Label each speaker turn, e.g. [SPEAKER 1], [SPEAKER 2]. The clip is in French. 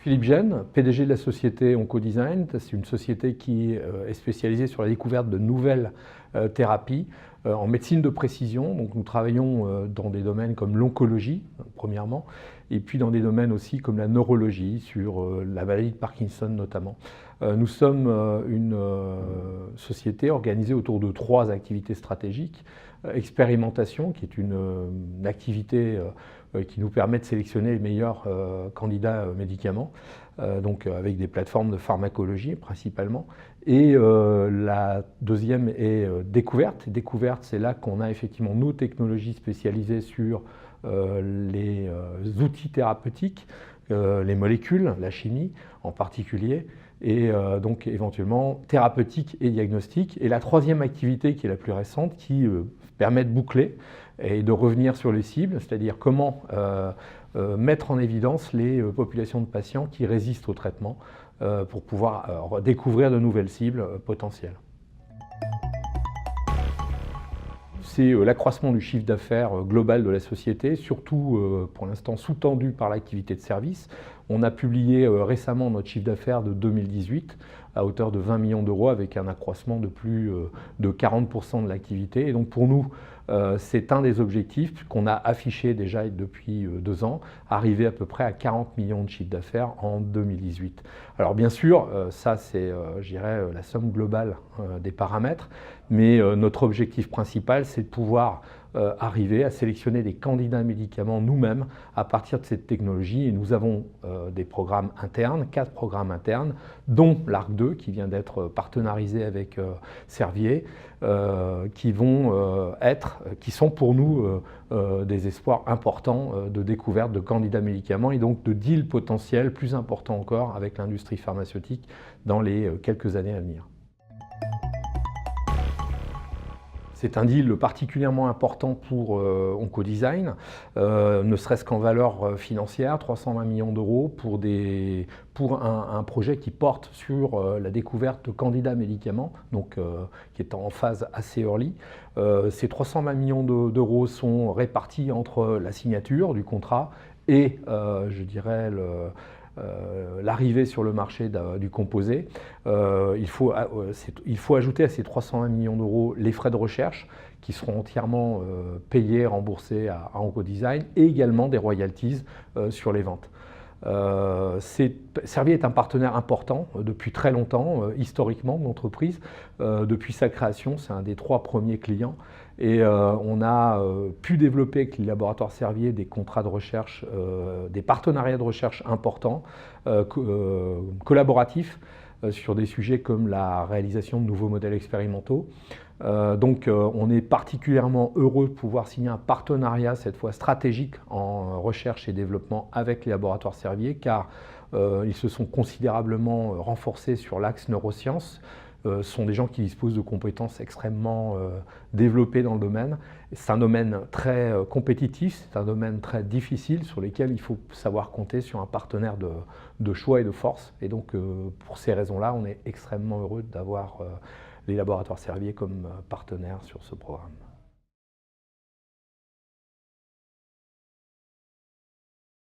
[SPEAKER 1] Philippe Gène, PDG de la société Oncodesign. C'est une société qui est spécialisée sur la découverte de nouvelles thérapies en médecine de précision. Donc nous travaillons dans des domaines comme l'oncologie, premièrement, et puis dans des domaines aussi comme la neurologie, sur la maladie de Parkinson notamment. Nous sommes une société organisée autour de 3 activités stratégiques. Expérimentation, qui est une activité qui nous permet de sélectionner les meilleurs candidats médicaments, donc avec des plateformes de pharmacologie principalement. Et la deuxième est découverte. Découverte, c'est là qu'on a effectivement nos technologies spécialisées sur les outils thérapeutiques, les molécules, la chimie en particulier, et donc éventuellement thérapeutique et diagnostic. Et la troisième activité qui est la plus récente, qui permet de boucler et de revenir sur les cibles, c'est-à-dire comment mettre en évidence les populations de patients qui résistent au traitement pour pouvoir découvrir de nouvelles cibles potentielles. C'est l'accroissement du chiffre d'affaires global de la société, surtout pour l'instant sous-tendu par l'activité de service. On a publié récemment notre chiffre d'affaires de 2018 à hauteur de 20 millions d'euros avec un accroissement de plus de 40% de l'activité. Et donc pour nous, c'est un des objectifs qu'on a affiché déjà depuis 2 ans, arriver à peu près à 40 millions de chiffre d'affaires en 2018. Alors bien sûr, ça c'est, je dirais, la somme globale des paramètres, mais notre objectif principal, c'est de pouvoir arriver à sélectionner des candidats médicaments nous-mêmes à partir de cette technologie. Et nous avons des programmes internes, 4 programmes internes, dont l'ARC2 qui vient d'être partenarisé avec Servier, qui sont pour nous des espoirs importants de découverte de candidats médicaments et donc de deals potentiels plus importants encore avec l'industrie pharmaceutique dans les quelques années à venir. C'est un deal particulièrement important pour Oncodesign, ne serait-ce qu'en valeur financière, 320 millions d'euros pour un projet qui porte sur la découverte de candidats médicaments, donc qui est en phase assez early. Ces 320 millions d'euros sont répartis entre la signature du contrat et, je dirais, l'arrivée sur le marché du composé. Il faut ajouter à ces 320 millions d'euros les frais de recherche qui seront entièrement payés, remboursés à Oncodesign, et également des royalties sur les ventes. Servier est un partenaire important depuis très longtemps, historiquement, de l'entreprise. Depuis sa création, c'est un des 3 premiers clients. Et on a pu développer avec les laboratoires Servier des contrats de recherche, des partenariats de recherche importants, collaboratifs, sur des sujets comme la réalisation de nouveaux modèles expérimentaux. Donc on est particulièrement heureux de pouvoir signer un partenariat, cette fois stratégique, en recherche et développement avec les laboratoires Servier, car ils se sont considérablement renforcés sur l'axe neurosciences. Ce sont des gens qui disposent de compétences extrêmement développées dans le domaine. C'est un domaine très compétitif, c'est un domaine très difficile sur lequel il faut savoir compter sur un partenaire de choix et de force. Et donc pour ces raisons-là, on est extrêmement heureux d'avoir les laboratoires Servier comme partenaires sur ce programme.